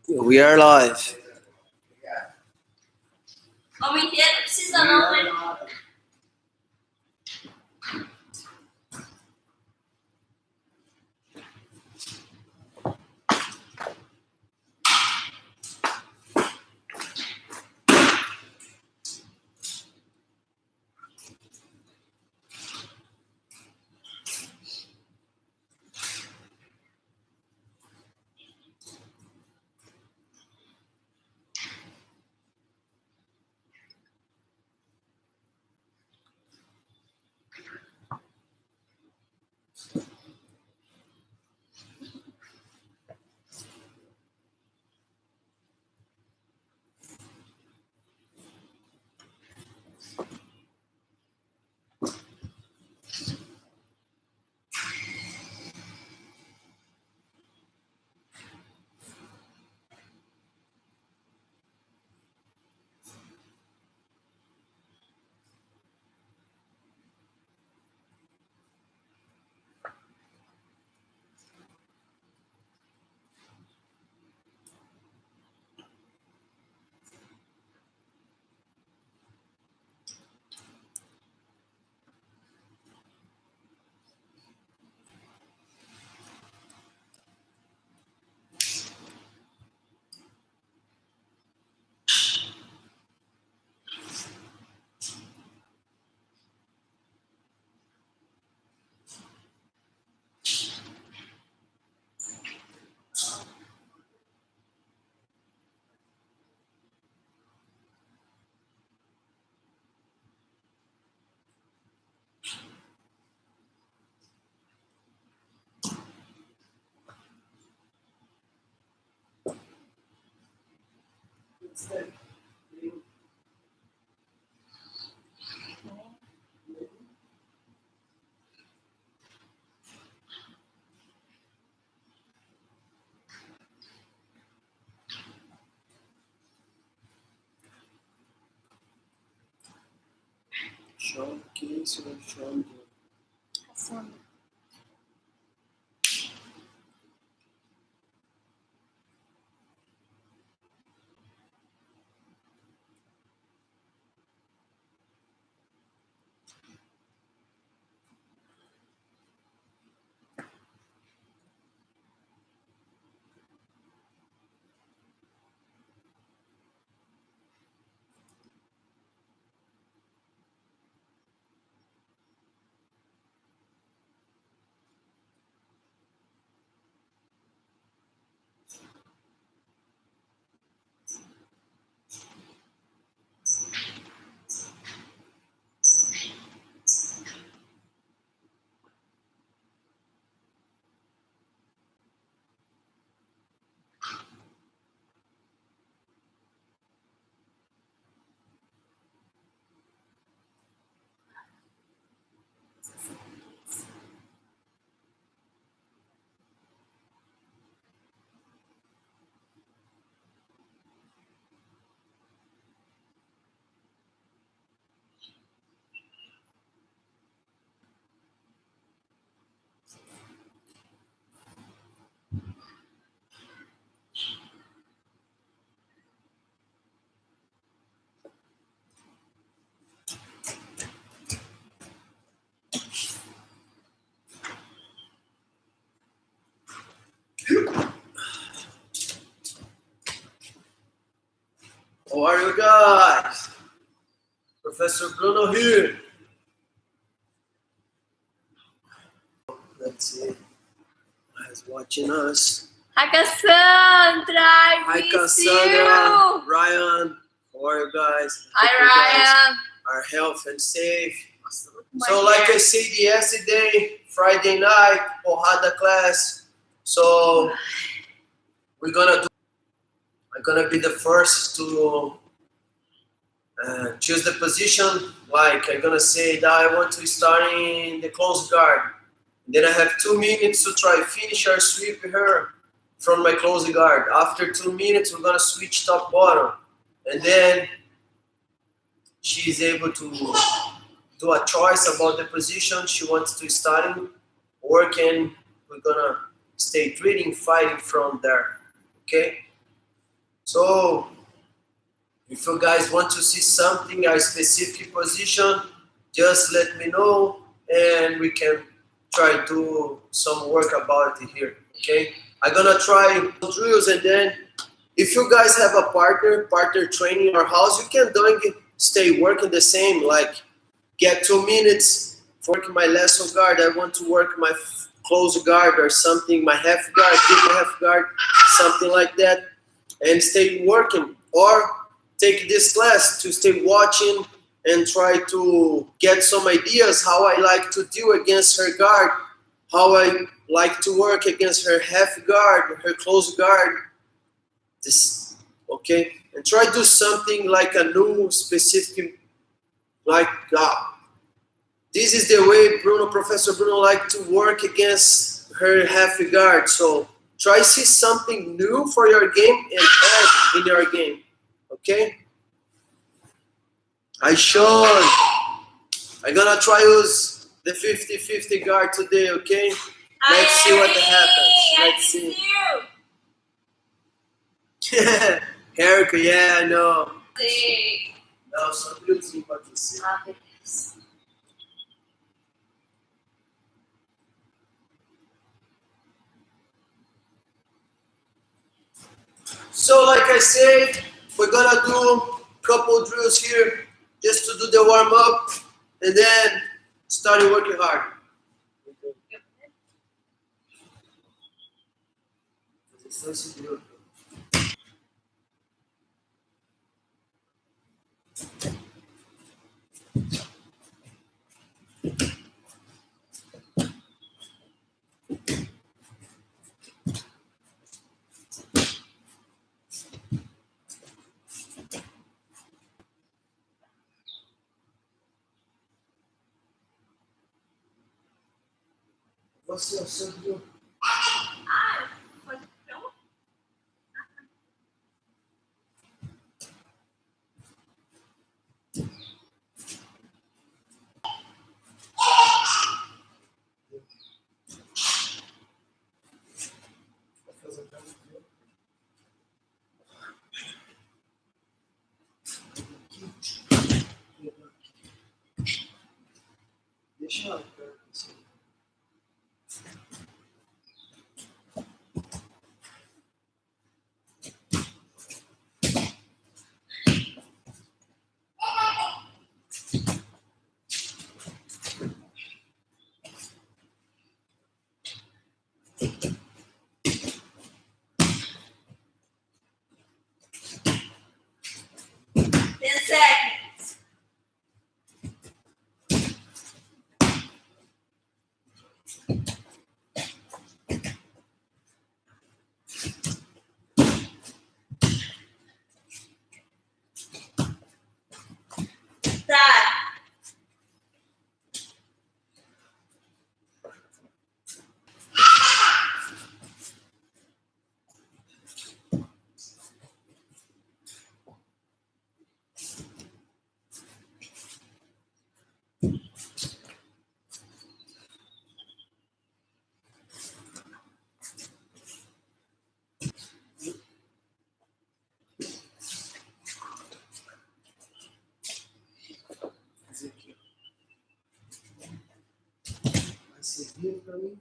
We are live. Nome inteiro precisa não, né? Show case or show. How are you guys? Professor Bruno here. Let's see. Guys watching us. Hi, Cassandra. Hi, Cassandra. Ryan. How are you guys? Hi, Hope you guys Ryan. are healthy and safe. So like I said yesterday, Friday night, Ohada class. So I'm gonna be the first to choose the position. Like I'm gonna say that I want to start in the close guard. Then I have 2 minutes to try finish or sweep her from my close guard. After 2 minutes, we're gonna switch top bottom, and then she's able to do a choice about the position she wants to start in, working we're gonna stay treating, fighting from there. Okay? So if you guys want to see something, a specific position, just let me know and we can try to do some work about it here. Okay? I'm gonna try drills, and then if you guys have a partner training in your house, you can doing it, stay working the same, like get 2 minutes for working my lasso guard. I want to work my close guard or something, my half guard, big half guard, something like that, and stay working. Or take this class to stay watching and try to get some ideas how I like to deal against her guard, how I like to work against her half guard, her close guard. This, okay, and try to do something like a new specific, like this is the way Professor Bruno like to work against her half guard. So try see something new for your game and add in your game. Okay? I'm gonna try use the 50-50 guard today, okay? Let's see what happens. Let's see. Erica, yeah, I know. Não, só um minutinho pra você. Beleza. So like I said, we're gonna do a couple drills here just to do the warm up and then start working hard. Você é o seu drill. Foi pronto? Deixa eu Tá. fazer aqui. Vai servir pra mim.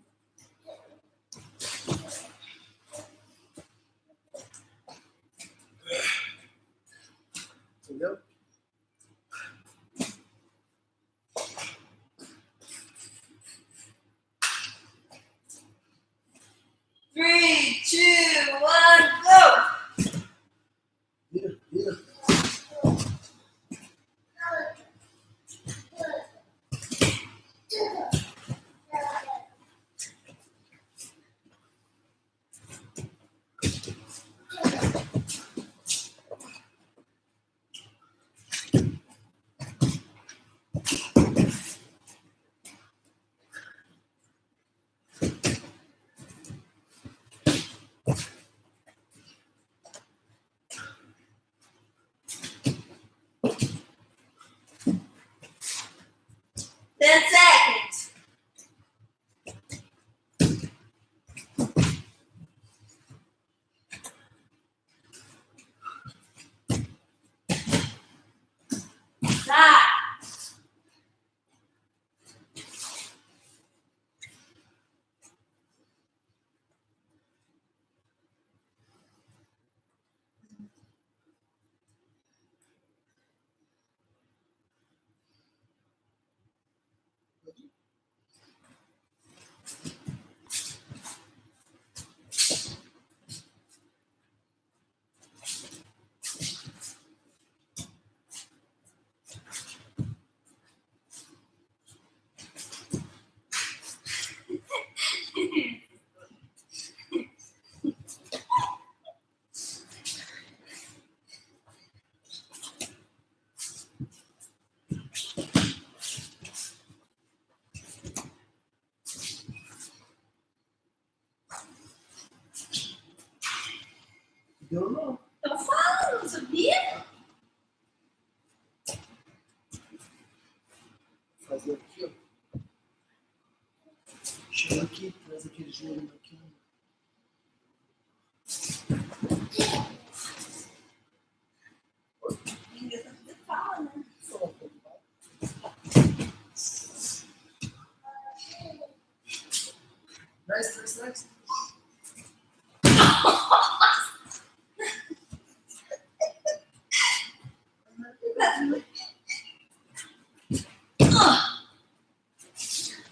Entendeu? Three, two, one, go! Vira, vira. Don't know. Tô falando, sabia? Fazer aqui, ó. Chega aqui, traz aquele joelho aqui. Ninguém tá tudo fala, né? Nice.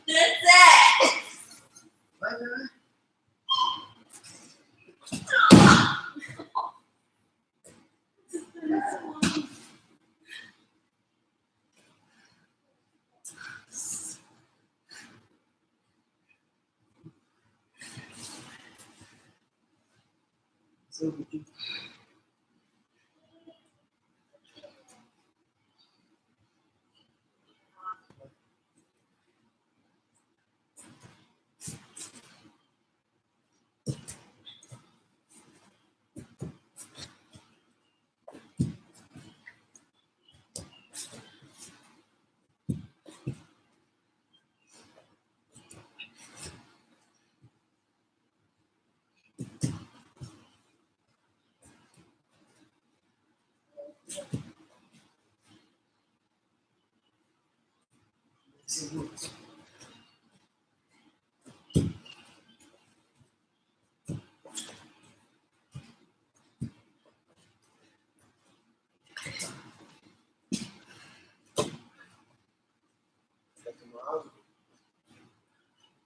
That's it! Vai. Segundos.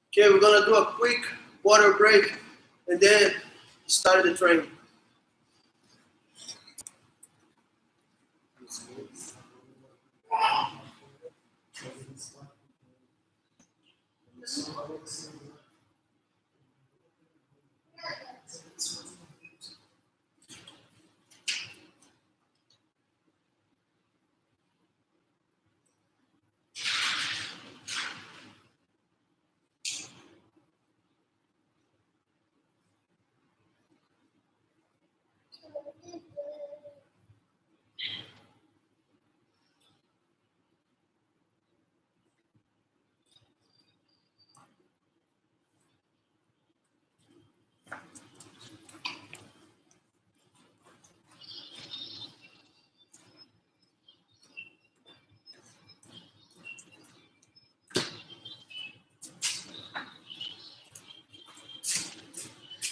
Okay, we're gonna do a quick water break and then start the training.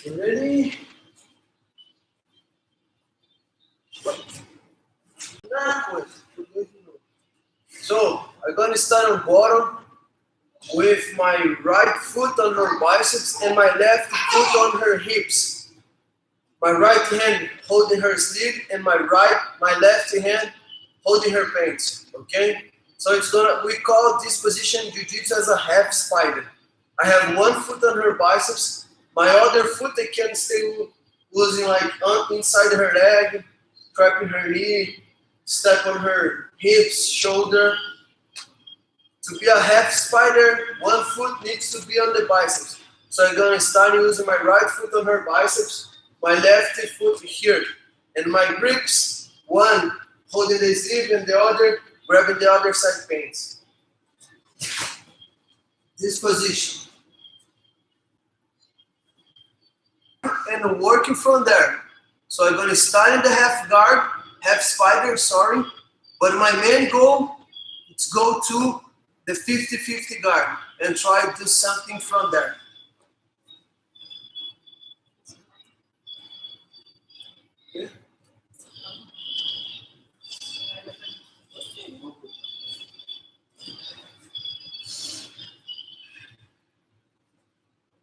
You ready? So I'm gonna start on bottom with my right foot on her biceps and my left foot on her hips. My right hand holding her sleeve and my left hand holding her pants. Okay? So we call this position jiu-jitsu as a half spider. I have one foot on her biceps, my other foot I can stay losing like inside her leg, trapping her knee, step on her hips, shoulder. To be a half spider, one foot needs to be on the biceps. So I'm gonna start using my right foot on her biceps, my left foot here, and my grips, one holding the sleeve and the other grabbing the other side pants. This position. And working from there. So I'm gonna start in the half spider, but my main goal is go to the 50-50 guard and try to do something from there. Okay.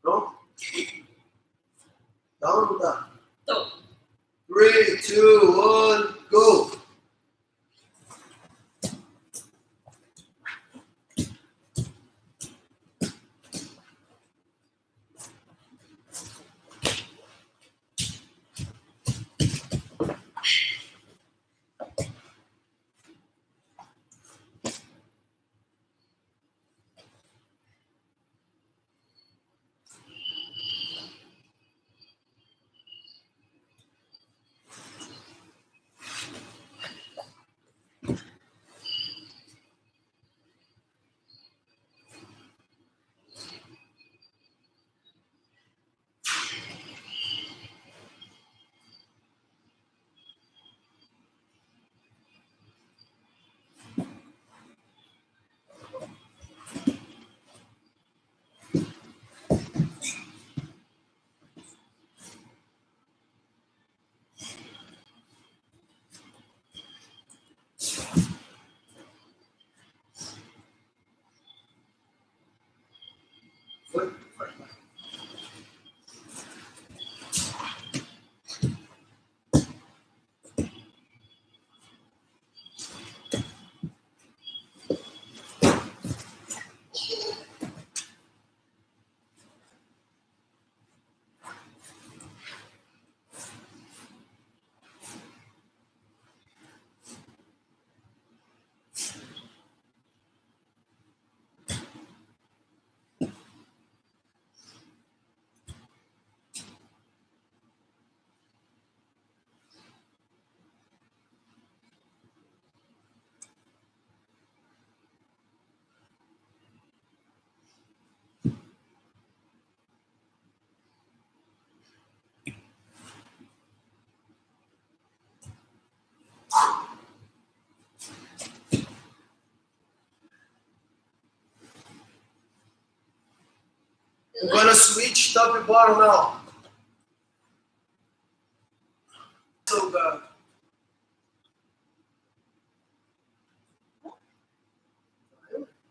No? Down, down. Tô. 3, 2, 1, go. I'm gonna switch top and bottom now. So God.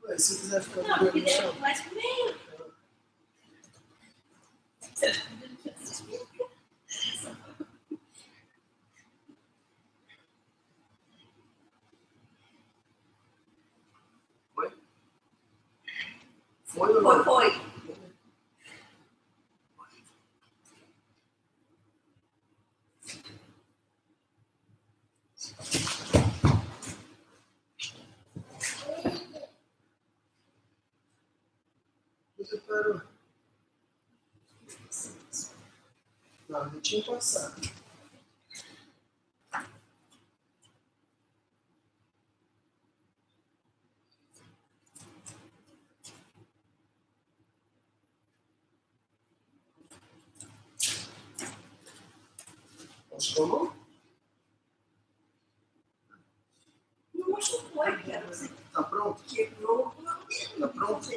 Ué, se quiser ficar Não, com porque no daí chão. eu começo pro meio. Foi? Foi ou não? Foi. Você parou. Não, não tinha passado. Acho que eu não. Não machucou, cara. Você Tá pronto? quebrou o meu dedo. Tá pronto?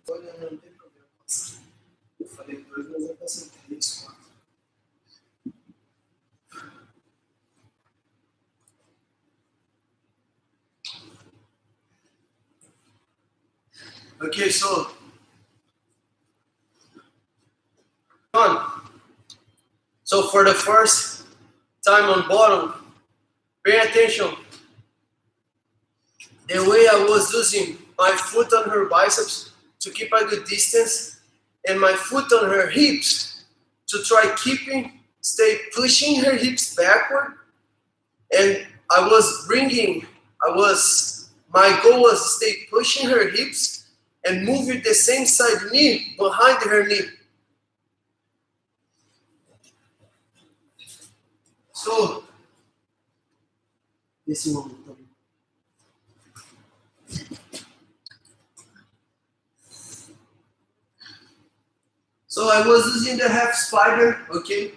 Olha, não tem problema. Eu falei 2, mas eu passei 3, 4. Okay, so on. So for the first time on bottom, pay attention. The way I was using my foot on her biceps to keep a good distance, and my foot on her hips to try stay pushing her hips backward. And my goal was to stay pushing her hips and moving the same side knee behind her knee. So, esse momento. So I was using the half spider, okay?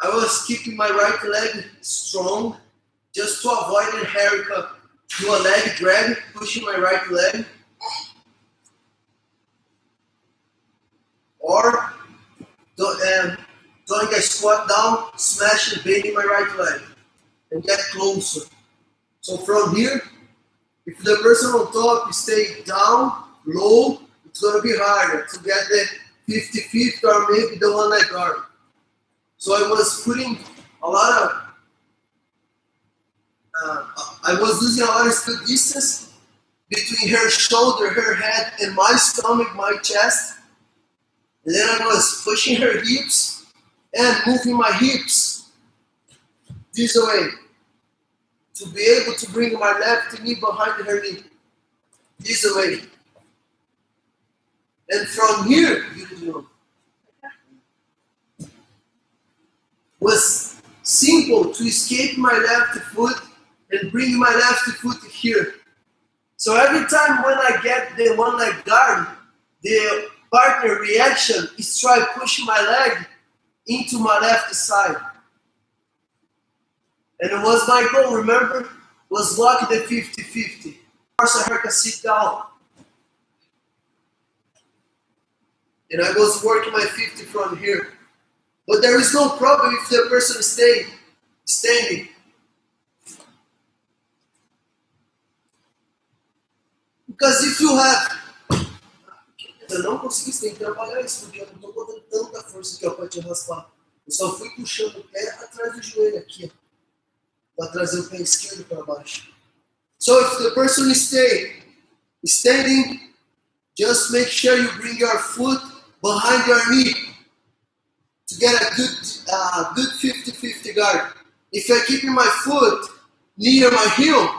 I was keeping my right leg strong just to avoid a haircut. Do a leg drag, pushing my right leg. Or doing a squat down, smashing, bending my right leg. And get closer. So from here, if the person on top stay down, low, it's going to be harder to get the 50-50 or maybe the one leg guard. So I was putting a lot of, I was losing a lot of good distance between her shoulder, her head, and my stomach, my chest. And then I was pushing her hips and moving my hips this way to be able to bring my left knee behind her knee this way. And from here, was simple to escape my left foot and bring my left foot here. So every time when I get the one leg guard, the partner reaction is try push my leg into my left side. And it was my goal, remember? was locked at 50-50. Force her to sit down. And I was working my 50 from here. But there is no problem if the person stay standing. Because if you have... Eu não consegui sem trabalhar isso, porque eu não estou botando tanta força aqui, ó, para te raspar. Eu só fui puxando o pé atrás do joelho aqui, ó, para trazer o pé esquerdo para baixo. So if the person is standing, just make sure you bring your foot behind your knee to get a good 50-50 guard. If I keep my foot near my heel,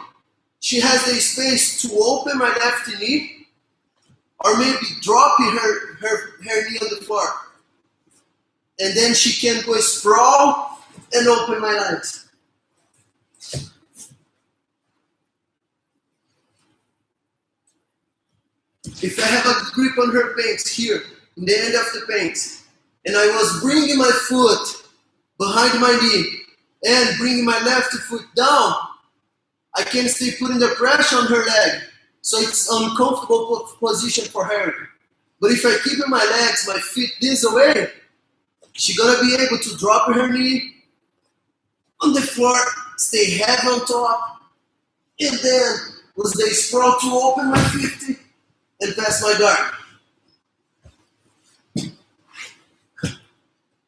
she has the space to open my left knee or maybe dropping her knee on the floor. And then she can go sprawl and open my legs. If I have a grip on her pants here, in the end of the pants, and I was bringing my foot behind my knee and bringing my left foot down, I can stay putting the pressure on her leg. So it's an uncomfortable position for her. But if I keep my legs, my feet this way, she's gonna be able to drop her knee on the floor, stay heavy on top, and then was the sprawl to open my 50 and pass my guard.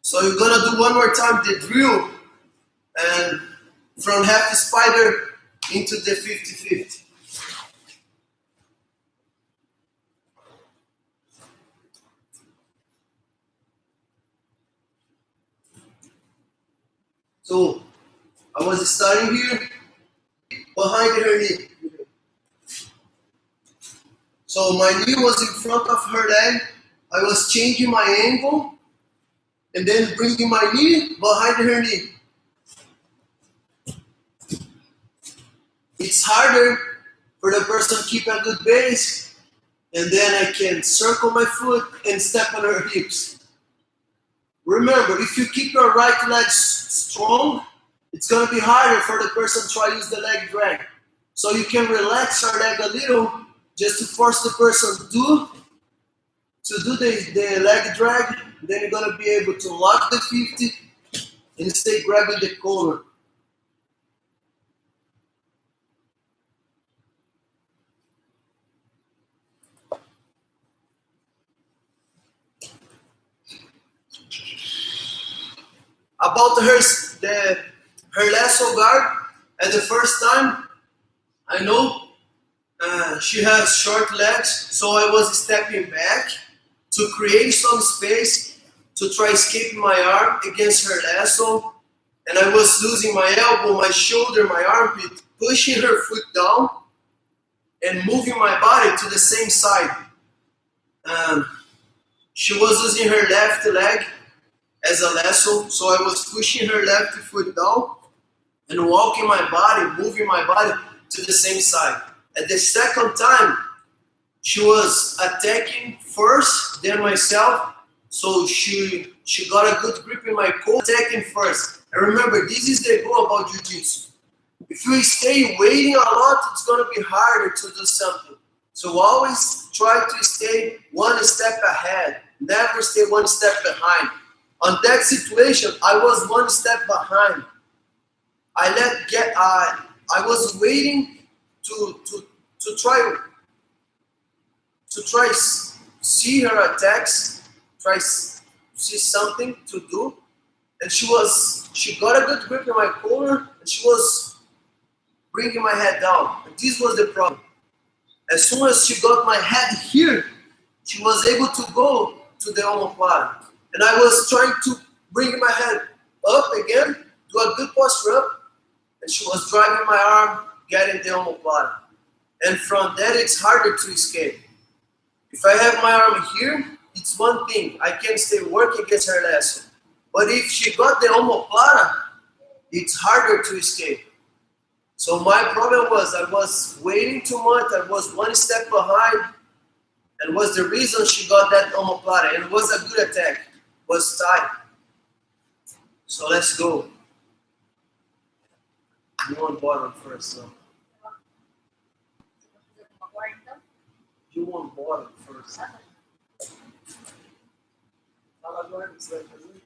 So you're gonna do one more time the drill and from half the spider into the 50-50. So I was starting here behind her knee. So my knee was in front of her leg. I was changing my angle and then bringing my knee behind her knee. It's harder for the person to keep a good base, and then I can circle my foot and step on her hips. Remember, if you keep your right leg strong, it's going to be harder for the person to try to use the leg drag. So you can relax your leg a little just to force the person to do the leg drag. Then you're going to be able to lock the 50 and stay grabbing the corner. About her lasso guard, at the first time, I know she has short legs, so I was stepping back to create some space to try escaping my arm against her lasso, and I was losing my elbow, my shoulder, my armpit, pushing her foot down and moving my body to the same side. She was using her left leg as a lasso, so I was pushing her left foot down and walking my body, moving my body to the same side. At the second time, she was attacking first, then myself, so she got a good grip in my core, attacking first. And remember, this is the goal about Jiu-Jitsu. If you stay waiting a lot, it's going to be harder to do something. So always try to stay one step ahead, never stay one step behind. On that situation, I was one step behind. I was waiting to try see her attacks, try see something to do, and she got a good grip in my corner, and she was bringing my head down. And this was the problem. As soon as she got my head here, she was able to go to the omoplata. And I was trying to bring my head up again, do a good posture up, and she was driving my arm, getting the omoplata. And from that, it's harder to escape. If I have my arm here, it's one thing. I can stay working against her lasso. But if she got the omoplata, it's harder to escape. So my problem was I was waiting too much. I was one step behind, and was the reason she got that omoplata. And it was a good attack. Was tight. So let's go. You on bottom first. So. do one bottom first. Fala agora o que você vai fazer.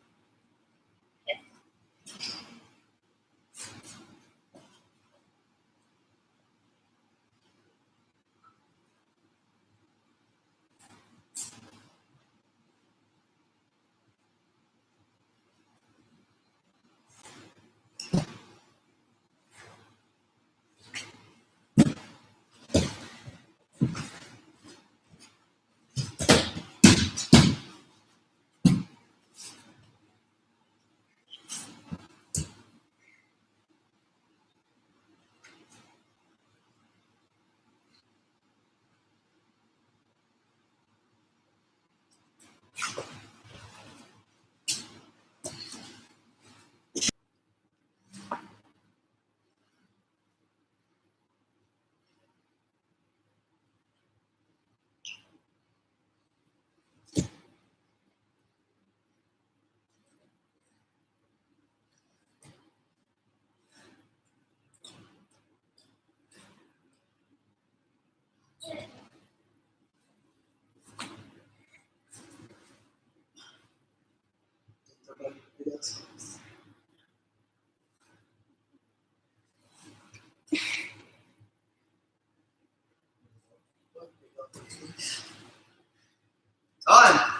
Time.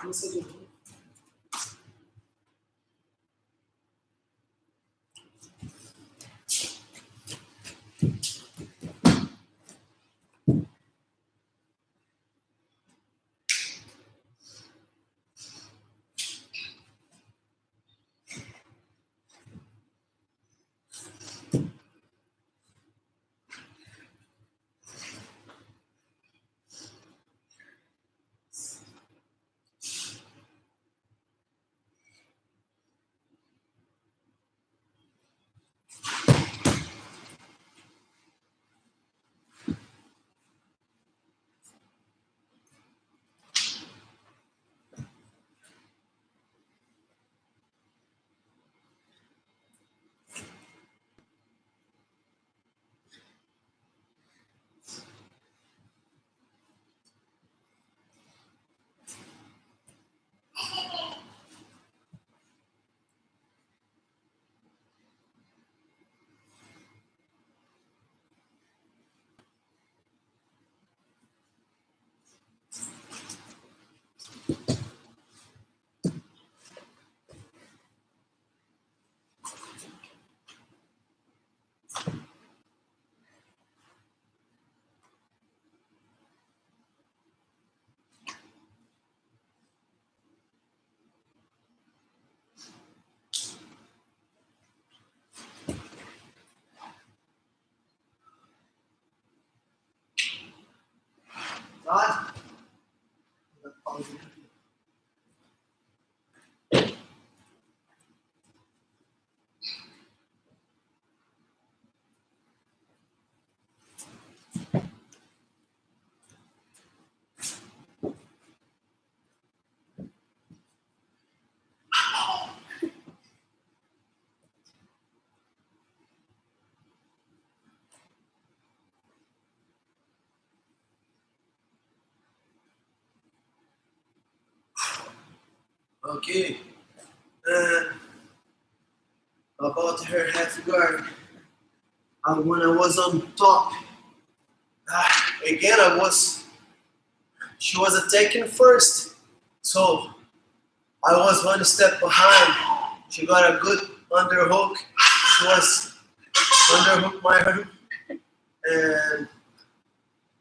Começa de novo. Okay. And about her half guard, when I was on top, again she was attacking first. So I was one step behind. She got a good underhook. She was underhook my arm, and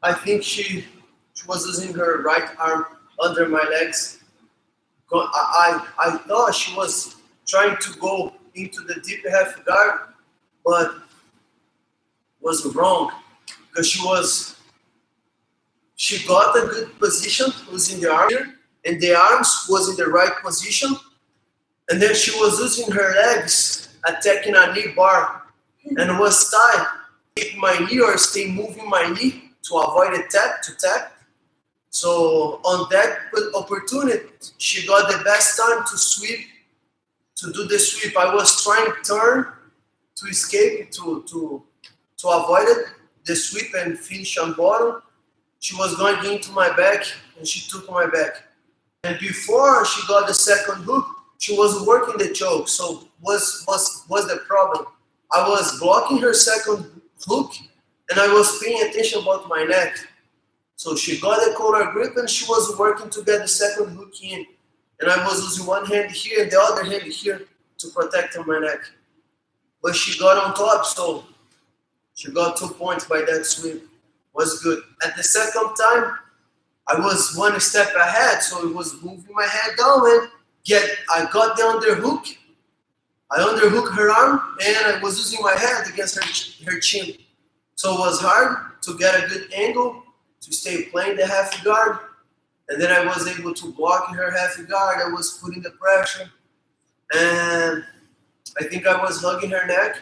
I think she was using her right arm under my legs. I thought she was trying to go into the deep half guard, but was wrong because she got a good position, using the arm here, and the arms was in the right position, and then she was using her legs attacking a knee bar and was tied. Keep my knee or stay moving my knee to avoid a tap. So on that opportunity, she got the best time to sweep, to do the sweep. I was trying to turn to escape, to avoid it, the sweep and finish on bottom. She was going into my back and she took my back. And before she got the second hook, she was working the choke. So was the problem. I was blocking her second hook and I was paying attention about my neck. So she got the collar grip and she was working to get the second hook in. And I was using one hand here and the other hand here to protect my neck. But she got on top, so she got 2 points by that sweep. Was good. At the second time, I was one step ahead, so it was moving my head down and I got the underhook. I underhooked her arm and I was using my head against her chin. So it was hard to get a good angle to stay playing the half guard. And then I was able to block her half guard. I was putting the pressure. And I think I was hugging her neck.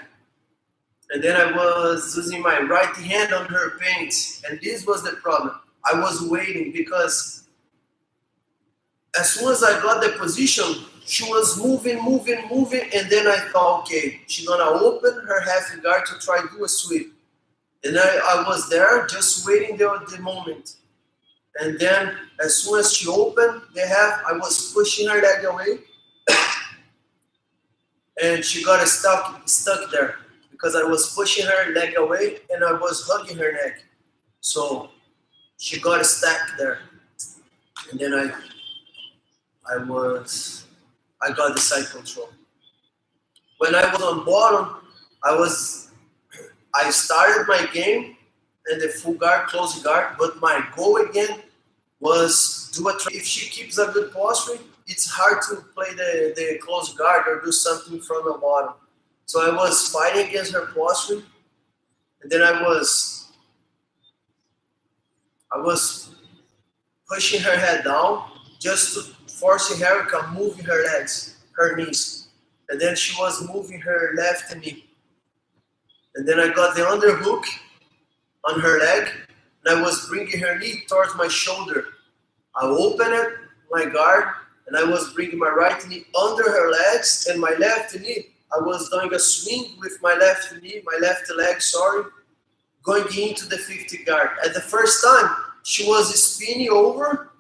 And then I was using my right hand on her paints. And this was the problem. I was waiting because as soon as I got the position, she was moving. And then I thought, okay, she's going to open her half guard to try to do a sweep. And I was there just waiting the moment. And then as soon as she opened the half, I was pushing her leg away. And she got stuck there because I was pushing her leg away and I was hugging her neck. So she got stuck there. And then I got the side control. When I was on bottom, I started my game in the full guard, close guard, but my goal again was do a try. If she keeps a good posture, it's hard to play the close guard or do something from the bottom. So I was fighting against her posture, and then I was pushing her head down, just to forcing her to move her legs, her knees. And then she was moving her left knee. And then I got the underhook on her leg, and I was bringing her knee towards my shoulder. I opened it, my guard, and I was bringing my right knee under her legs, and my left knee, I was doing a swing with my left knee, my left leg, going into the 50 guard. At the first time, she was spinning over,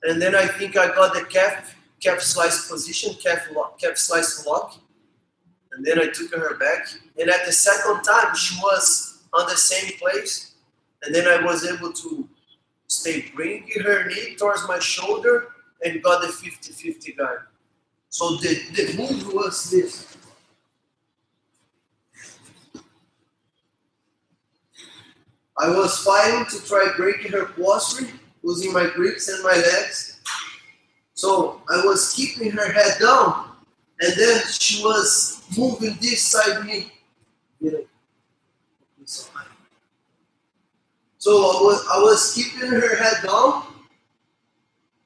and then I think I got the calf slice position, calf slice lock. And then I took her back. And at the second time, she was on the same place. And then I was able to stay bringing her knee towards my shoulder and got the 50-50 guard. So the move was this. I was fighting to try breaking her posture, using my grips and my legs. So I was keeping her head down. And then she was moving this side knee. So I was keeping her head down.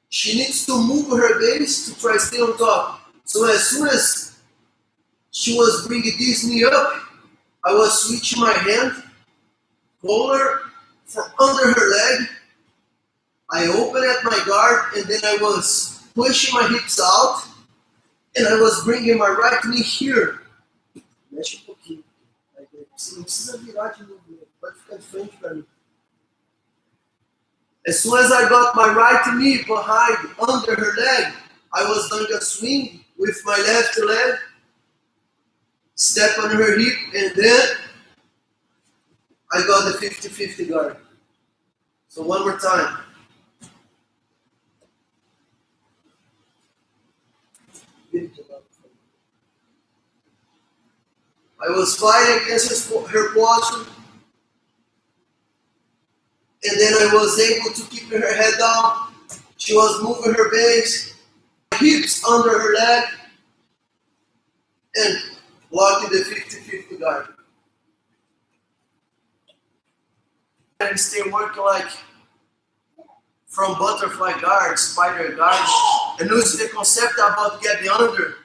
She needs to move her base to try to stay on top. So as soon as she was bringing this knee up, I was switching my hand, collar from under her leg. I opened at my guard and then I was pushing my hips out. And I was bringing my right knee here. Mexe pouquinho. Você não precisa virar de novo. Pode ficar de frente para mim. As soon as I got my right knee behind, under her leg, I was doing a swing with my left leg, step on her hip, and then I got the 50-50 guard. So one more time. I was fighting against her posture, and then I was able to keep her head down. She was moving her base, hips under her leg, and blocking the 50-50 guard. And stay working like from butterfly guard, spider guard, and lose the concept about getting under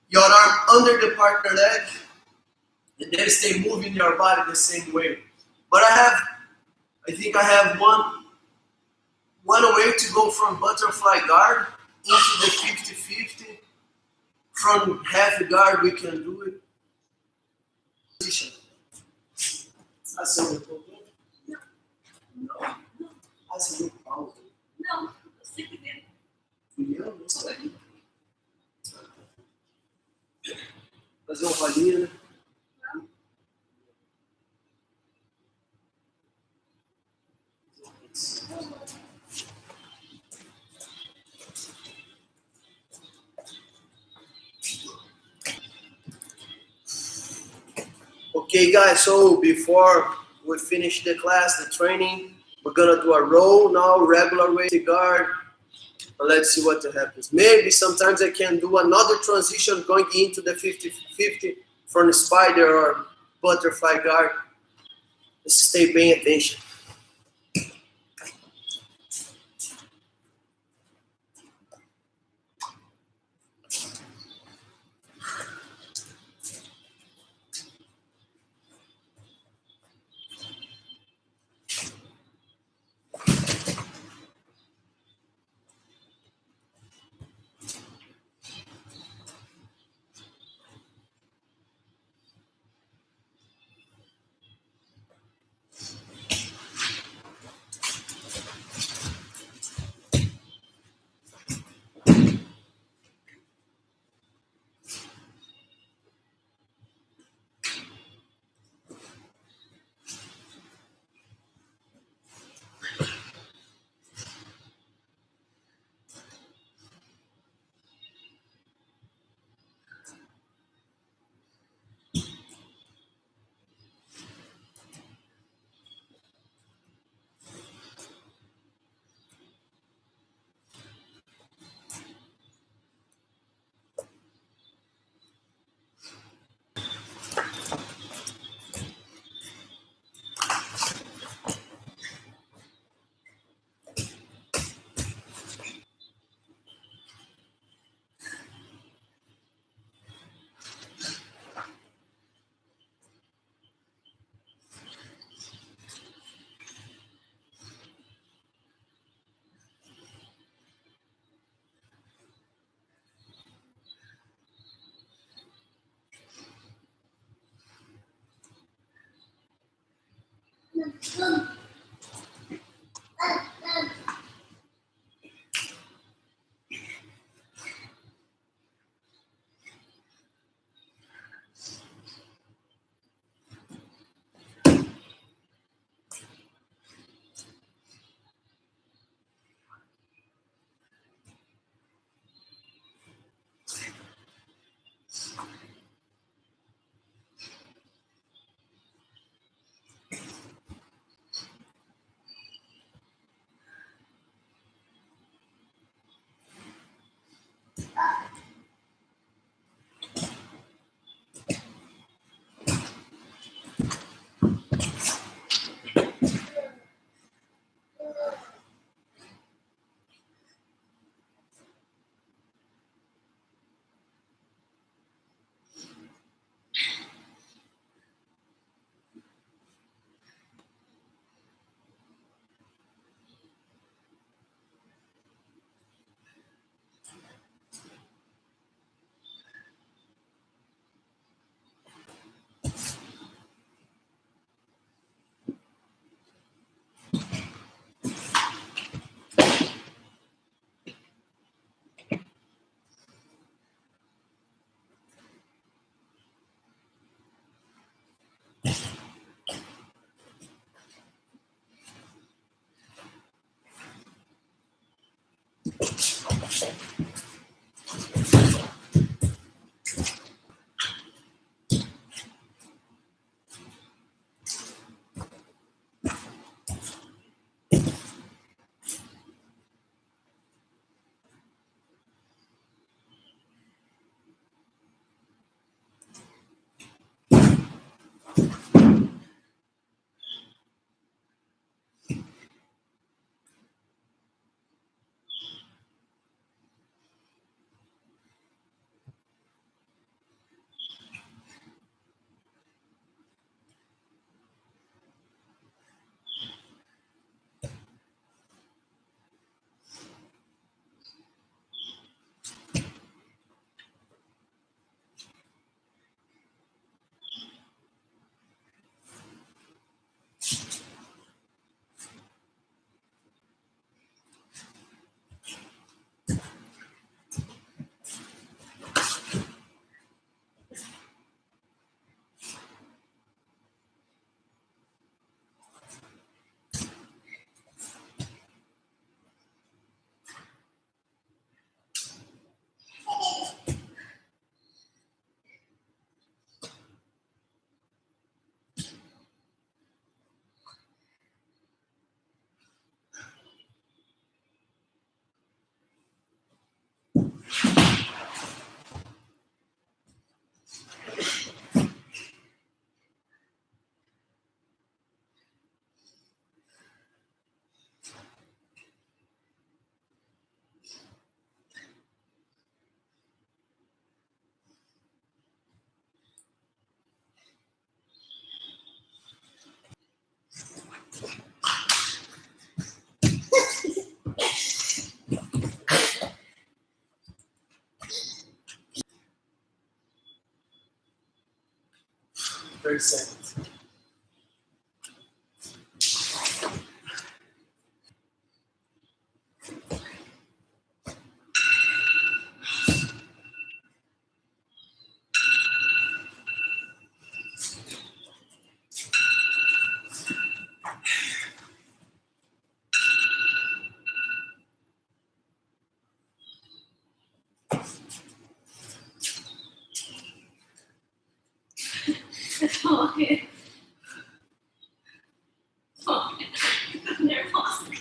your arm under the partner leg, and then stay moving your body the same way. But I think I have one way to go from butterfly guard into the 50-50. From half guard, we can do it. Position. Assim, não. Assim, pausa. Não, eu sempre dentro. Fui eu, não sei. Fazer uma palhinha, né? Okay, guys, so before we finish the class, the training, we're gonna do a roll now, regular way to guard. And let's see what happens. Maybe sometimes I can do another transition going into the 50-50 from the spider or butterfly guard. Just stay paying attention. 30 seconds. Morre. Morre. Tô nervosa.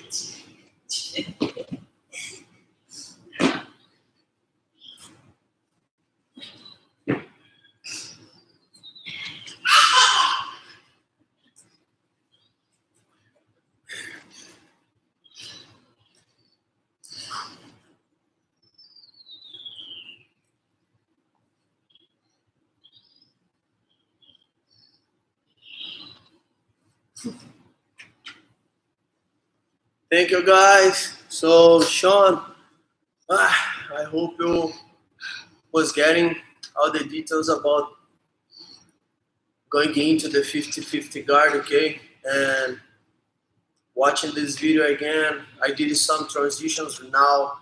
Thank you, guys. So, Sean, I hope you was getting all the details about going into the 50-50 guard, okay? And watching this video again, I did some transitions now.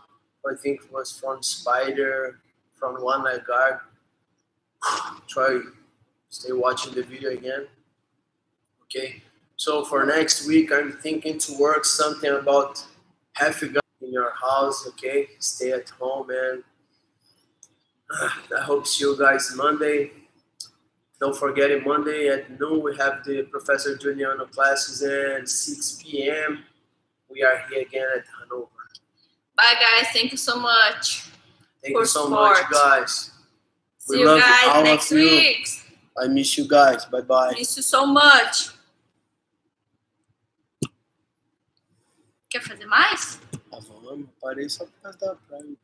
I think it was from spider, from one leg guard. Try stay watching the video again, okay? So for next week, I'm thinking to work something about half a guard in your house, okay? Stay at home, and I hope see you guys Monday. Don't forget it, Monday at noon we have the Professor Junikoathome classes, and 6 p.m. we are here again at Hanover. Bye, guys. Thank you so much. Thank For you so support. much, guys. See We you love guys all of next you. week. I miss you guys. Bye-bye. Miss you so much. Quer fazer mais? Vamos, parei só por causa da praia.